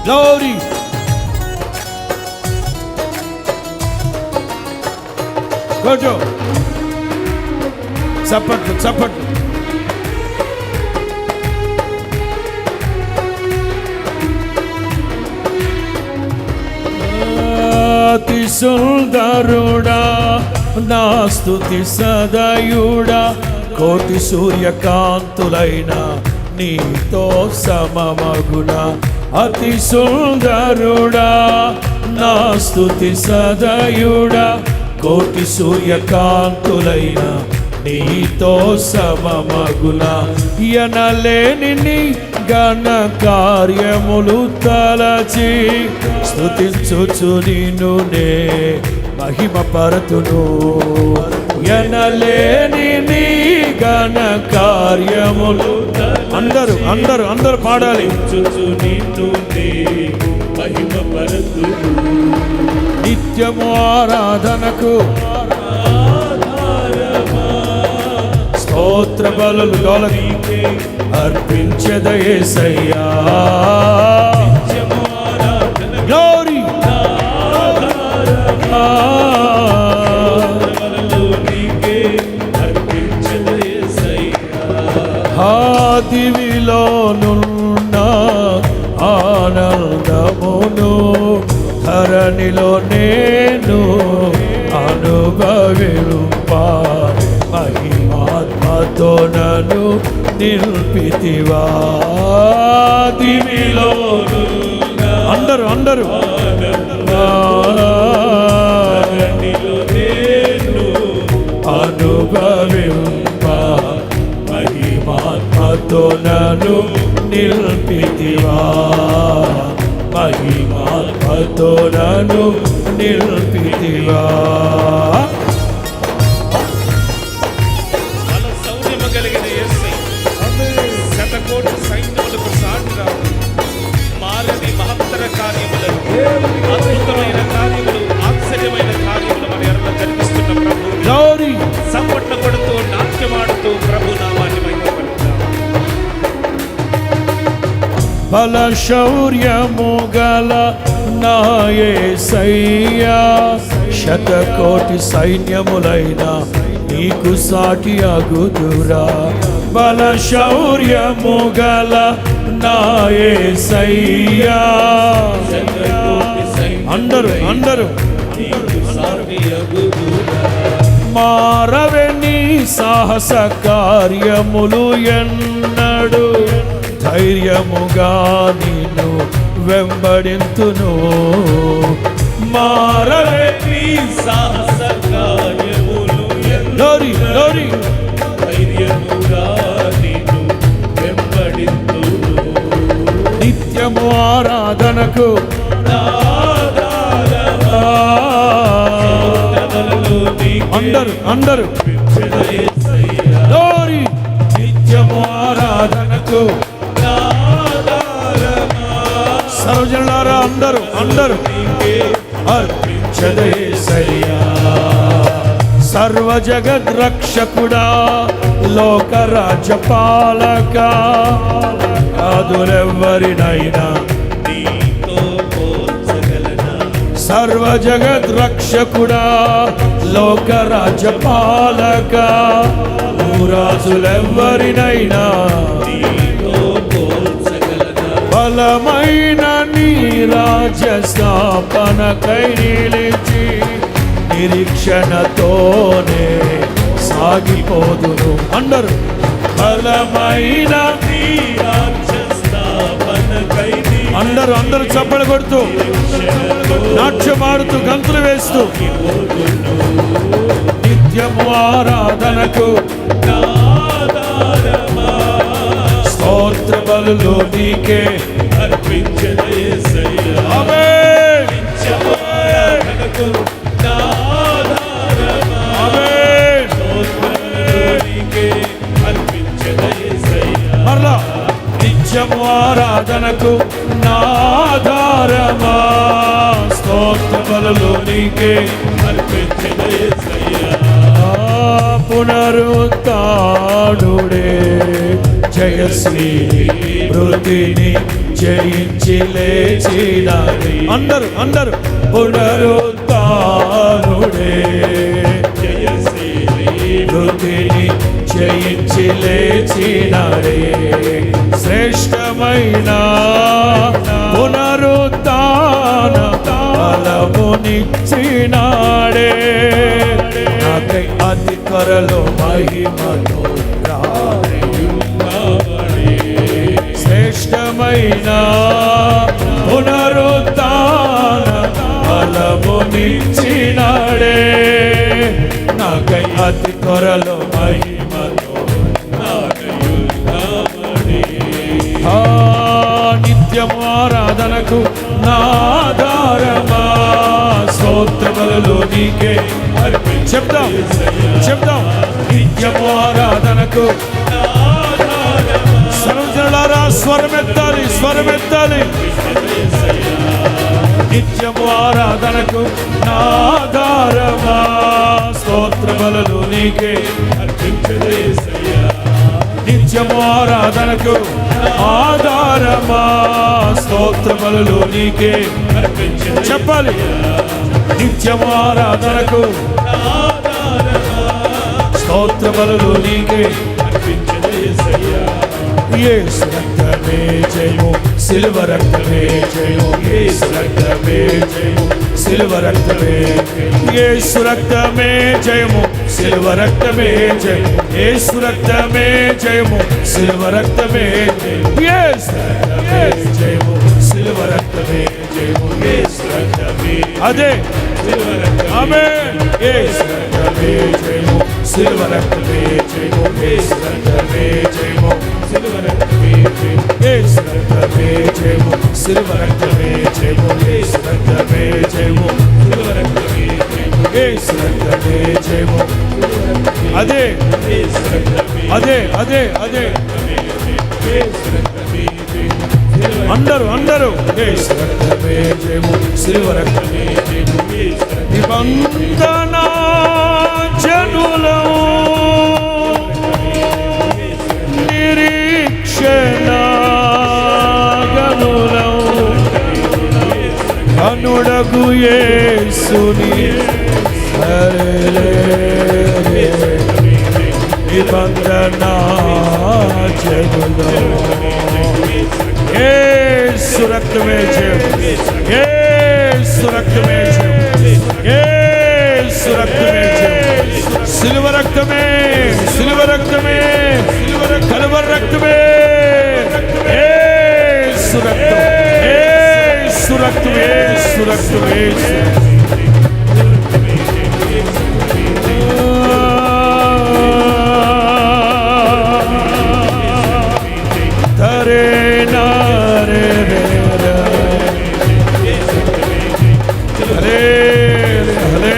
Glory. కొట్టు చప్పట్లు చప్పట్లు. అతి సుందరుడా నా స్తుతి సదయుడా, కోటి సూర్యకాంతులైన నీతో సమమగునా. అతి సుందరుడా నా స్తుతి సదయుడా, కోటి సూర్యకాంతులైన నీతో సమమగునా. ఎనలేని నీ ఘన కార్యములు తలచి స్తుతించుచు నిన్ను నే మహిమ పరతును. ఎనలేని నీ ఘన కార్యములు అందరూ అందరూ అందరూ పాడాలి. నిన్ను నే మహిమ పరతును. నిత్యము ఆరాధనకు స్తోత్ర బలులు గొలకి అర్పించద యేసయ్యా. గ్లోరీ. దివిలోనున్న ఆనందమును ధరణిలో నేను అనుభవింపా. మహిమాత్మతో నన్ను నిల్పితివా. దివిలోనున్న అందరూ అందరూ ధరణిలో నేను అనుభవింపా. మహిమాత్మతో నన్ను నిల్పితివా. మహిమాత్మతో నన్ను నిల్పితివా. బల శౌర్యము కలిగిన యేసయ్య, శతకోటి సైన్యములకు సాటిగా మారని మహత్తర కార్యములను, అద్భుతమైన కార్యములు, ఆశ్చర్యమైన కార్యములు మన ఎడల జరిగిస్తున్న ప్రభు సప్పట్లు కొడుతూ నాట్యమాడుతూ ప్రభు నామాన్ని మహిమపరుద్దాం. బల శౌర్యము గల నా యేసయ్యా, శతకోటి సైన్యములైన నీకు సాటి అగుదురా. బల శౌర్యము గల నా యేసయ్యా, అందరూ అందరూ మారవే నీ సాహస కార్యములు ఎన్నడు, ధైర్యముగా నిన్ను వెంబడింతును. మారవే నీ సాహస కార్యములు గ్లోరీ గ్లోరీ. ధైర్యముగా నిన్ను వెంబడింతును. నిత్యము ఆరాధనకు అందరూ అందరూ గ్లోరీ. నిత్యము ఆరాధనకు సర్వజనులారా అందరూ అందరూ అర్పించదే యేసయ్యా. సర్వ జగద్ రక్షకుడా, లోక రాజ్యపాలక, కాదులెవ్వరినైనా నీతో పోల్చగలనా. సర్వ జగద్ రక్షకుడా, లోక రాజ్యపాలక, భూరాజులెవ్వరినైనా నీతో పోల్చగలనా. బలమైన నీ రాజ్య స్థాపనకై నిలిచి నిరీక్షణతోనే సాగిపోదును. అందరూ బలమైన నీ రాజ్య స్థాపనకై అందరూ అందరూ చప్పలు కొడుతూ నాట్యమాడుతూ గంతులు వేస్తూ నిత్యము ఆరాధనకు స్తోత్ర బలులు నీకే అర్పించదే యేసయ్యా. ఆమేన్ ఆరాధనకు ఆమేన్. నీకే అర్పించదే యేసయ్యా. మరలా నిత్యము ఆరాధనకు నాధారమా, స్తోత్ర బలులు నీకే అర్పించదే యేసయ్యా. పునరుత్థానుడే జయశ్రీ మృతిని జయించి లేచినాడే. అందరూ పునరుత్థానుడే మృతిని జయించి లేచినాడే. శ్రేష్టమైన పునరుత్థాన బలమునిచ్చినాడే. నాకై అతి త్వరలో మహిమతో శ్రేష్టమైన పునరుత్థాన బలమునిచ్చినాడే. నాకై అతి త్వరలో మహిమతో నిత్యము ఆరాధనకు నా ఆధారమా. స్తోత్రములు నీకే చెప్దాం నిత్యము ఆరాధనకు సర్వజనులారా స్వరమెత్తాలి. నిత్యము ఆరాధనకు నా ఆధారమా. స్తోత్రములు నీకే నిత్యము ఆరాధనకు ఆధారమా. స్తోత్రములు నీకే చెప్పాలి. నిత్యము ఆరాధనకు స్తోత్రములు నీకే. యేసు రక్తమే జయము, సిలువ రక్తమే జయము, యేసు రక్తమే జయము, సిలువ రక్తమే, యేసు రక్తమే జయము, సిలువ రక్తమే జయము, యేసు రక్తమే జయము, సిలువ రక్తమే, యేసు రక్తమే జయము, సిలువ రక్తమే జయము, యేసు రక్తమే అదే ఆమేన్. యేసు రక్తమే జయము, సిలువ రక్తమే జయము, యేసు రక్తమే జయము, సిలువ రక్తమే జయము, యేసు రక్తమే జయము, సిలువ రక్తమే జయము, యేసు రక్తమే జయము, సిలువ రక్తమే జయము, యేసు రక్తమే జయము. అదే అందరూ యేసు రక్తమే జయము, సిలువ రక్తమే జయము. నిబంధన జనులు నిరీక్షణ గనులు కనుడగు యేసుని నిబంధన జనులు యేసు రక్తమే జయము, యేసు రక్తమే జయము, యేసు రక్తమే జయము, సిలువ రక్తమే, సిలువ రక్తమే, కలువరి రక్తమే, యేసు రక్తం, యేసు రక్తం, యేసు రక్తం, యేసు తరే నారే హరే హరే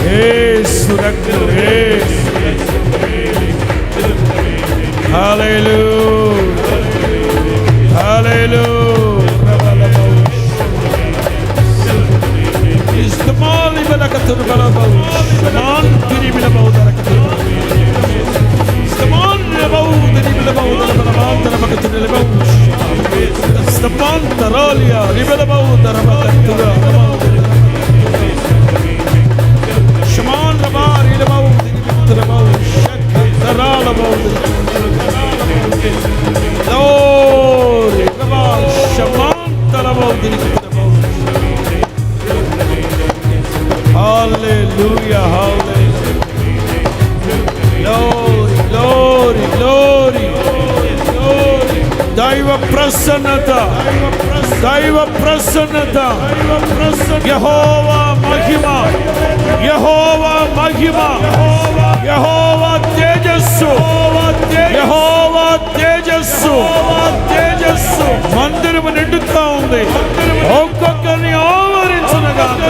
యేసు రక్తం, హల్లెలూయా హల్లెలూయా. ఇస్తమాలి బలకతుర్ బలబౌ షమాన్ తిరి బలబౌ దరకతుర్ ఇస్తమాన్ బలబౌ తిరి బలబౌ దరబౌ దరబకతుర్ బలబౌ ఇస్తమాన్ తరాలియా రిబలబౌ దరబకతుర్ షమాన్ రబారి బలబౌ తిరి బలబౌ షక్ తరాలబౌ లోరి రబాల్ షమాన్ తరబౌ తిరి బలబౌ. Hallelujah, hallelujah. Glory, glory, glory, glory. దైవ ప్రసన్నత, దైవ ప్రసన్నత, యెహోవా మహిమ, యెహోవా మహిమ, యెహోవా తేజస్సు, యెహోవా తేజస్సు, తేజస్సు మందిరము నిండుతా ఉంది. ఒక్కొక్కరిని ఆవరించునుగాక,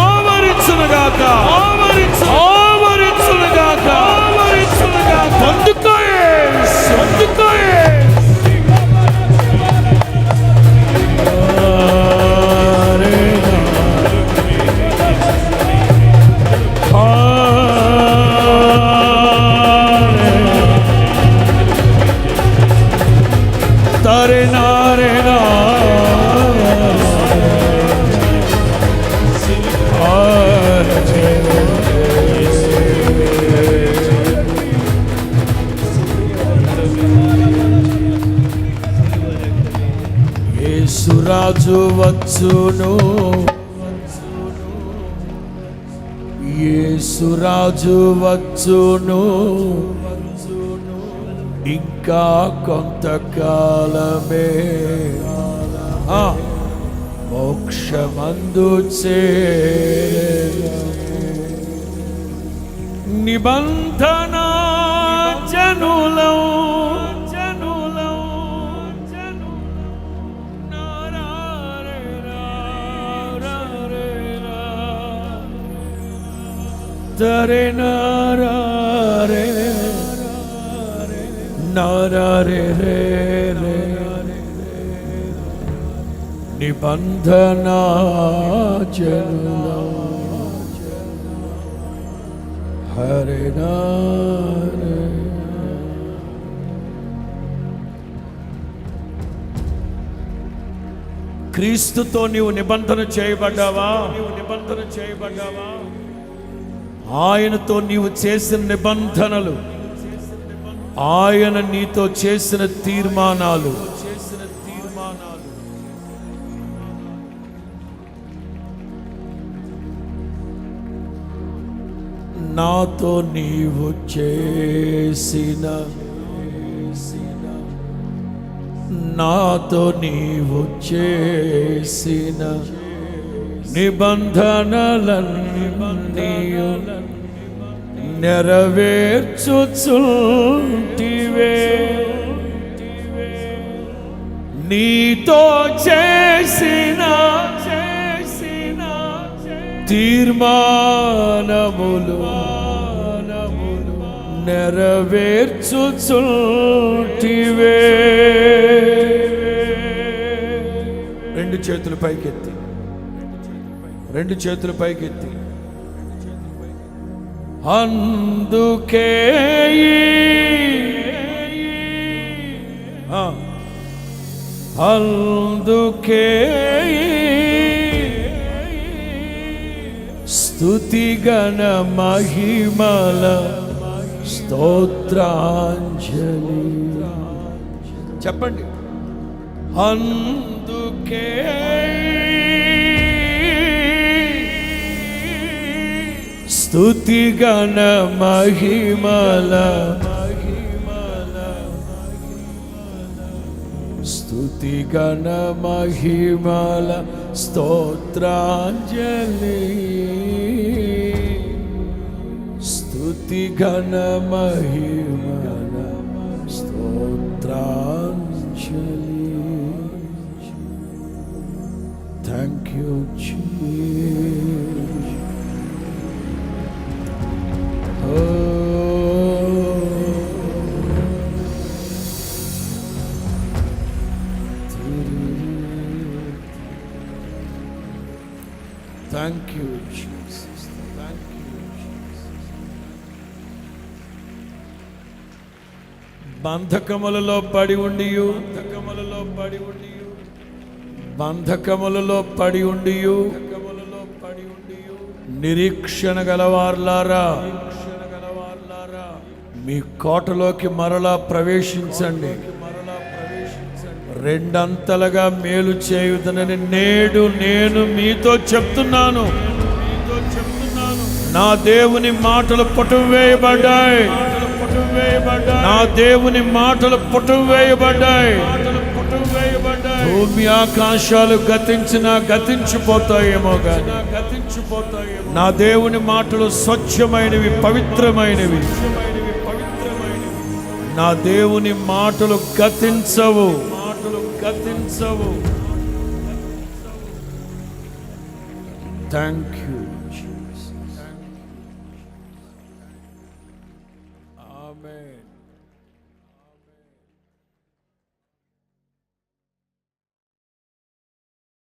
ఆవరించునుగాక, ఆవరించునుగాక, పొందుకోయే, పొందుకోయే. వచ్చును, యేసురాజు వచ్చును, ఇంకా కొంతకాలమే మోక్షమందు నిబంధన జనులం తరే నారే నారే రే రే నిబంధన జనులం హరే నారే. క్రీస్తుతో నీవు నిబంధన చేయబడ్డావా? ఆయనతో నీవు చేసిన నిబంధనలు, ఆయన నీతో చేసిన తీర్మానాలు, నాతో నీవు చేసిన, నాతో నీవు చేసిన నిబంధనలన్నీ నెరవేర్చుచుంటివే. నీతో చేసిన తీర్మానములు నెరవేర్చుచుంటివే. రెండు చేతులు పైకెత్తి, రెండు చేతులు పైకెత్తి. అందుకే అందుకే స్తుతి గణ మహిమల స్తోత్రాంజలి. చెప్పండి. అందుకే స్తుతి గణ మహిమల, స్తుతి గణ మహిమల స్తోత్రాంజలి, స్తుతి గణ మహిమల స్తోత్రాంజలి. Thank you Jesus. Thank you, Jesus. Thank you, Jesus. బంధకములలో పడి ఉండియు, బంధకములలో పడి ఉండియు నిరీక్షణ గలవార్లారా, మీ కోటలోకి మరలా ప్రవేశించండి. రెండంతలుగా మేలు చేయుదనని నేడు నేను మీతో చెప్తున్నాను. నా దేవుని మాటలు పుట్టువేయబడ్డాయి, నా దేవుని మాటలు పుట్టువేయబడ్డాయి. భూమి ఆకాశాలు గతించినా గతించిపోతాయేమో గాని నా దేవుని మాటలు స్వచ్ఛమైనవి, పవిత్రమైనవి. నా దేవుని మాటలు గతించవు. Thank you.